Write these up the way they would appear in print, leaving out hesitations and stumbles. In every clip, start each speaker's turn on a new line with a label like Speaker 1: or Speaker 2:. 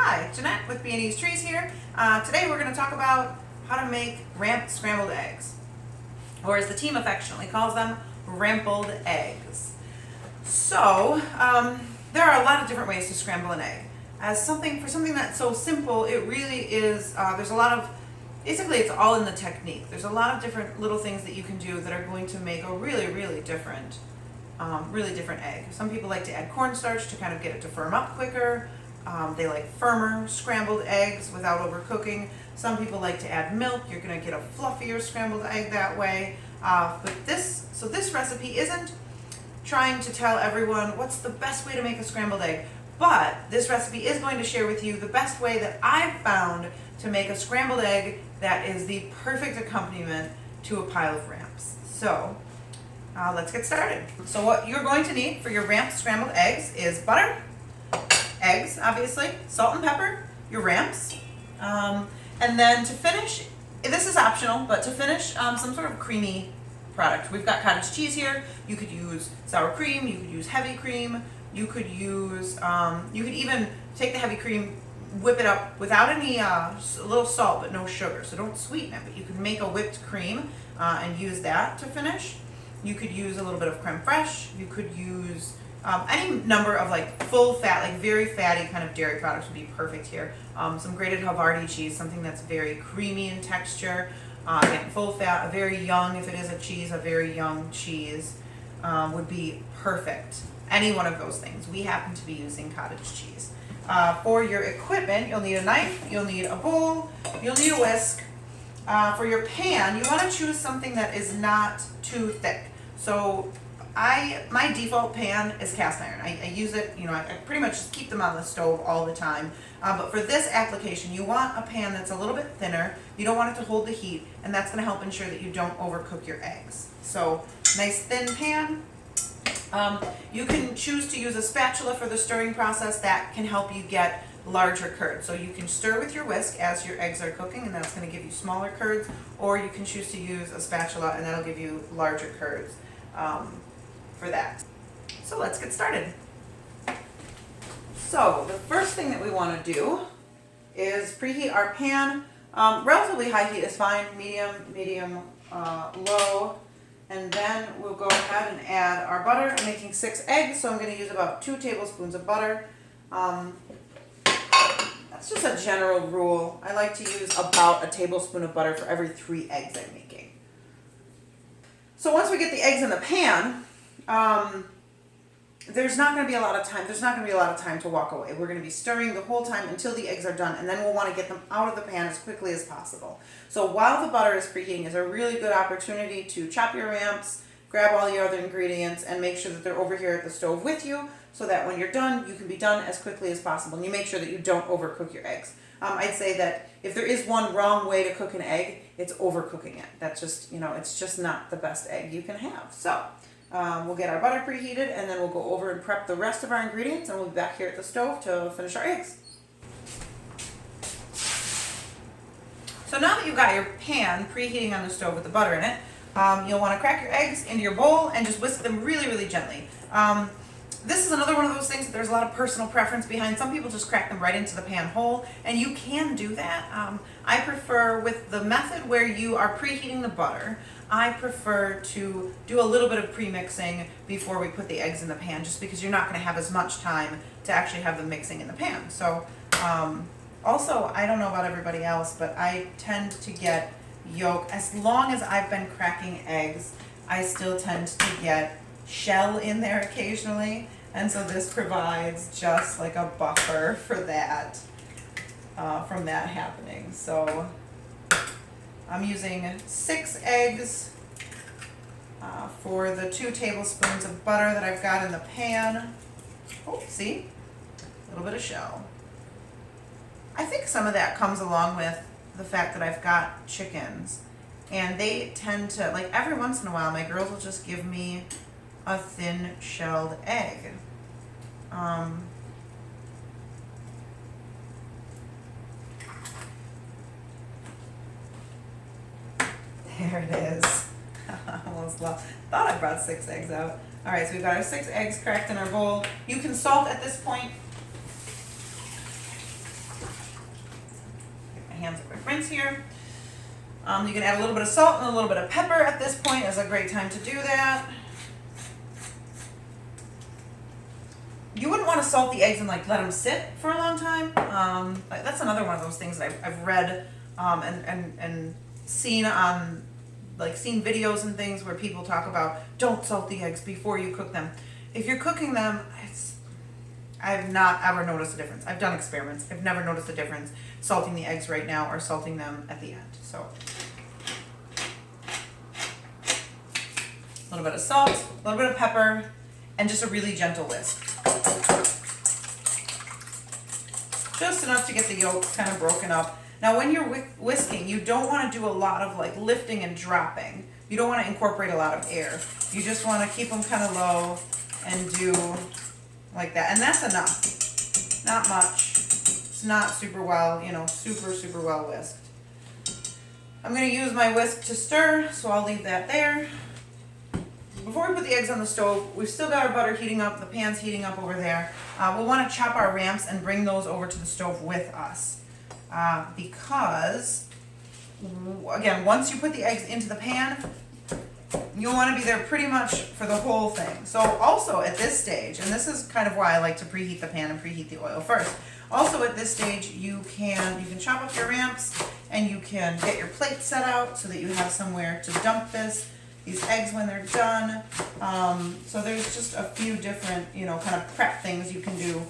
Speaker 1: Hi, Jeanette with B&E's Trees here. Today we're going to talk about how to make ramp scrambled eggs, or as the team affectionately calls them, rampled eggs. So, there are a lot of different ways to scramble an egg. For something that's so simple, it really is, there's a lot of, basically it's all in the technique. There's a lot of different little things that you can do that are going to make a really different egg. Some people like to add cornstarch to kind of get it to firm up quicker. They like firmer scrambled eggs without overcooking. Some people like to add milk. You're going to get a fluffier scrambled egg that way. So this recipe isn't trying to tell everyone what's the best way to make a scrambled egg, but this recipe is going to share with you the best way that I've found to make a scrambled egg that is the perfect accompaniment to a pile of ramps. So let's get started. So what you're going to need for your ramped scrambled eggs is butter, eggs, obviously, salt and pepper, your ramps, and then to finish, this is optional, but to finish some sort of creamy product. We've got cottage cheese here. You could use sour cream, you could use heavy cream, you could use, you could even take the heavy cream, whip it up without any, a little salt but no sugar, so don't sweeten it, but you could make a whipped cream and use that to finish. You could use a little bit of creme fraiche. You could use any number of like full fat, like very fatty kind of dairy products would be perfect here. Some grated Havarti cheese, something that's very creamy in texture. Again, full fat, a very young, if it is a cheese, a very young cheese would be perfect. Any one of those things. We happen to be using cottage cheese. For your equipment, you'll need a knife, you'll need a bowl, you'll need a whisk. For your pan, you want to choose something that is not too thick. So my default pan is cast iron. I use it, I pretty much just keep them on the stove all the time. But for this application, you want a pan that's a little bit thinner. You don't want it to hold the heat, and that's going to help ensure that you don't overcook your eggs. So nice thin pan. You can choose to use a spatula for the stirring process. That can help you get larger curds. So you can stir with your whisk as your eggs are cooking, and that's going to give you smaller curds, or you can choose to use a spatula, and that'll give you larger curds for that. So let's get started. So the first thing that we want to do is preheat our pan. Relatively high heat is fine, medium, low. And then we'll go ahead and add our butter. I'm making 6 eggs, so I'm going to use about 2 tablespoons of butter. That's just a general rule. I like to use about a tablespoon of butter for every 3 eggs I'm making. So once we get the eggs in the pan, there's not going to be a lot of time. There's not going to be a lot of time to walk away. We're going to be stirring the whole time until the eggs are done, and then we'll want to get them out of the pan as quickly as possible. So while the butter is preheating is a really good opportunity to chop your ramps, grab all your other ingredients, and make sure that they're over here at the stove with you, so that when you're done, you can be done as quickly as possible. And you make sure that you don't overcook your eggs. I'd say that if there is one wrong way to cook an egg, it's overcooking it. That's just, it's just not the best egg you can have. So we'll get our butter preheated, and then we'll go over and prep the rest of our ingredients, and we'll be back here at the stove to finish our eggs. So now that you've got your pan preheating on the stove with the butter in it, you'll want to crack your eggs into your bowl and just whisk them really gently. This is another one of those things that there's a lot of personal preference behind. Some people just crack them right into the pan whole, and you can do that. I prefer, with the method where you are preheating the butter, I prefer to do a little bit of pre-mixing before we put the eggs in the pan, just because you're not going to have as much time to actually have them mixing in the pan. So also, I don't know about everybody else, but I tend to get yolk. As long as I've been cracking eggs, I still tend to get shell in there occasionally, and so this provides just like a buffer for that, from that happening. So I'm using 6 eggs for the 2 tablespoons of butter that I've got in the pan. Oh, see? A little bit of shell. I think some of that comes along with the fact that I've got chickens, and they tend to, like, every once in a while my girls will just give me a thin shelled egg. There it is. Almost lost. Thought I brought 6 eggs out. All right, so we've got our 6 eggs cracked in our bowl. You can salt at this point. rinse here. You can add a little bit of salt and a little bit of pepper at this point. Is a great time to do that. You wouldn't want to salt the eggs and like let them sit for a long time. That's another one of those things that I've read and seen on, like, seen videos and things where people talk about don't salt the eggs before you cook them. If you're cooking them, I've not ever noticed a difference. I've done experiments. I've never noticed a difference salting the eggs right now or salting them at the end. So a little bit of salt, a little bit of pepper, and just a really gentle whisk. Just enough to get the yolks kind of broken up. Now when you're whisking, you don't want to do a lot of like lifting and dropping. You don't want to incorporate a lot of air. You just want to keep them kind of low and do like that. And that's enough. Not much. It's not super well, super well whisked. I'm going to use my whisk to stir, so I'll leave that there. Before we put the eggs on the stove, we've still got our butter heating up, the pan's heating up over there. We'll want to chop our ramps and bring those over to the stove with us. Because, again, once you put the eggs into the pan, you'll want to be there pretty much for the whole thing. So also at this stage, and this is kind of why I like to preheat the pan and preheat the oil first. Also at this stage, you can chop up your ramps and you can get your plate set out so that you have somewhere to dump these eggs when they're done. So there's just a few different, kind of prep things you can do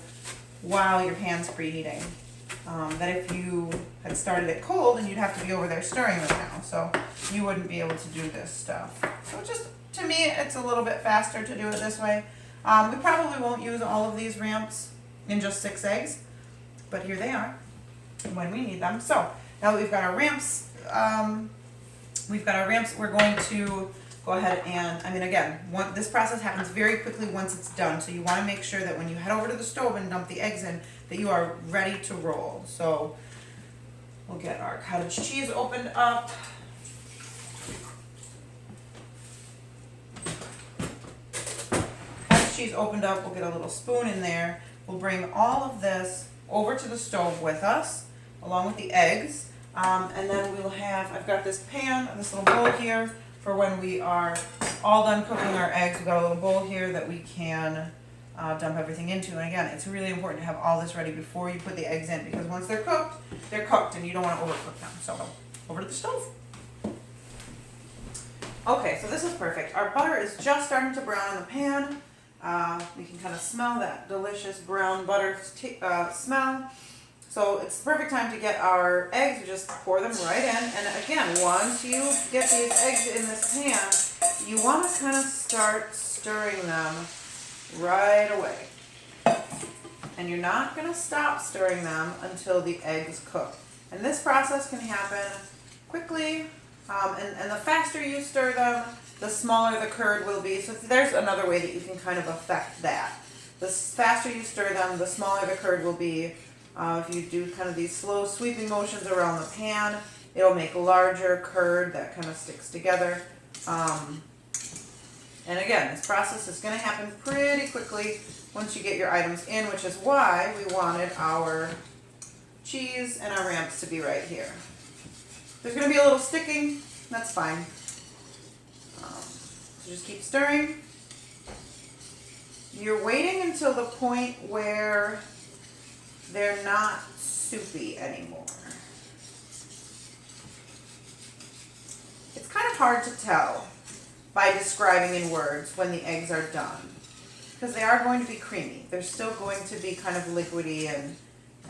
Speaker 1: while your pan's preheating. That if you had started it cold, and you'd have to be over there stirring right now, so you wouldn't be able to do this stuff. So just, to me, it's a little bit faster to do it this way. We probably won't use all of these ramps in just 6 eggs, but here they are when we need them. So now that we've got our ramps, we're going to go ahead and, again, this process happens very quickly once it's done, so you want to make sure that when you head over to the stove and dump the eggs in, that you are ready to roll. So we'll get our cottage cheese opened up. Cottage cheese opened up, we'll get a little spoon in there. We'll bring all of this over to the stove with us, along with the eggs. And then we'll have, I've got this pan, this little bowl here, for when we are all done cooking our eggs. We've got a little bowl here that we can dump everything into. And again, it's really important to have all this ready before you put the eggs in, because once they're cooked and you don't want to overcook them. So over to the stove. Okay, so this is perfect. Our butter is just starting to brown in the pan. We can kind of smell that delicious brown butter smell. So it's the perfect time to get our eggs. We just pour them right in. And again, once you get these eggs in this pan, you want to kind of start stirring them right away. And you're not going to stop stirring them until the eggs cook. And this process can happen quickly. And the faster you stir them, the smaller the curd will be. So there's another way that you can kind of affect that. The faster you stir them, the smaller the curd will be. If you do kind of these slow sweeping motions around the pan, it'll make larger curd that kind of sticks together. And again, this process is going to happen pretty quickly once you get your items in, which is why we wanted our cheese and our ramps to be right here. There's going to be a little sticking, that's fine. So just keep stirring. You're waiting until the point where they're not soupy anymore. It's kind of hard to tell by describing in words when the eggs are done, because they are going to be creamy. They're still going to be kind of liquidy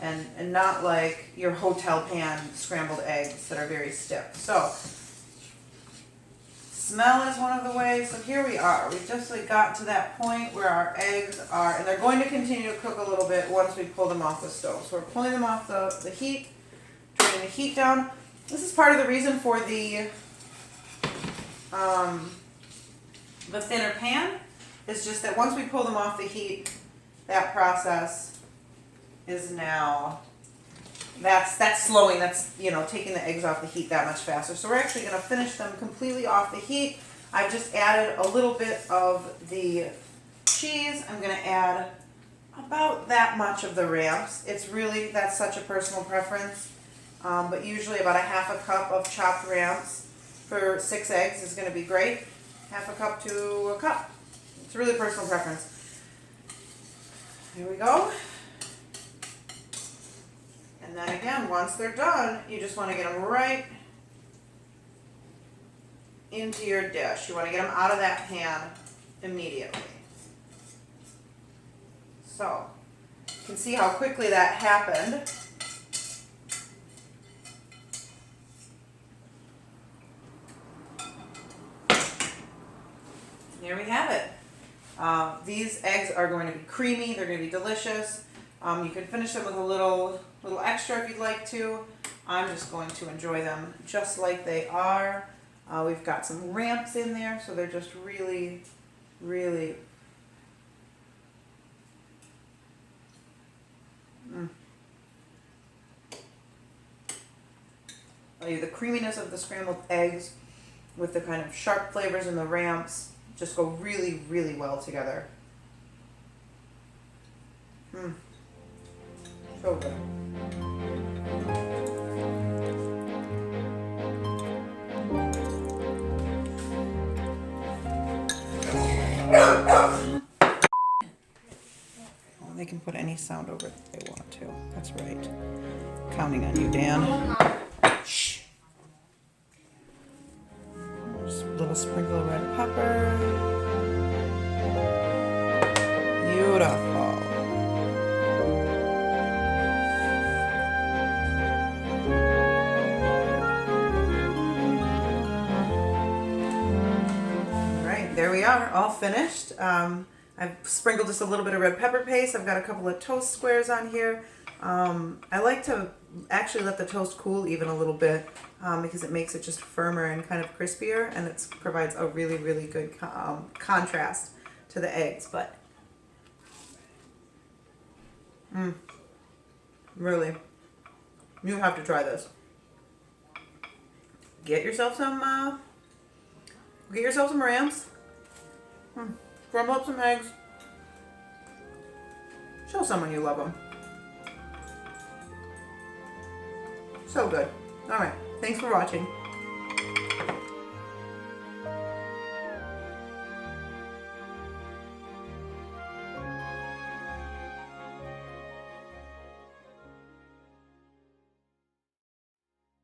Speaker 1: and not like your hotel pan scrambled eggs that are very stiff. So smell is one of the ways. So here we are. We've just got to that point where our eggs are, and they're going to continue to cook a little bit once we pull them off the stove. So we're pulling them off the heat, turning the heat down. This is part of the reason for the thinner pan. It's just that once we pull them off the heat, that process is now, that's slowing, that's, taking the eggs off the heat that much faster. So we're actually going to finish them completely off the heat. I've just added a little bit of the cheese. I'm going to add about that much of the ramps. It's really, that's such a personal preference. but usually about a half a cup of chopped ramps for 6 eggs is going to be great. Half a cup to a cup. It's really personal preference. Here we go. And then again, once they're done, you just want to get them right into your dish. You want to get them out of that pan immediately. So, you can see how quickly that happened. There we have it. These eggs are going to be creamy. They're going to be delicious. You can finish them with a little extra if you'd like to. I'm just going to enjoy them just like they are. We've got some ramps in there, so they're just really, really the creaminess of the scrambled eggs with the kind of sharp flavors in the ramps just go really, really well together. So good. Well, they can put any sound over it if they want to. That's right. Counting on you, Dan. Shh. Just a little sprinkle of red pepper. Beautiful. All right, there we are, all finished. I've sprinkled just a little bit of red pepper paste. I've got a couple of toast squares on here. I like to actually let the toast cool even a little bit because it makes it just firmer and kind of crispier, and it provides a really, really good contrast to the eggs. But really, you have to try this. Get yourself some ramps. Crumble up some eggs. Show someone you love them. So good. All right. Thanks for watching.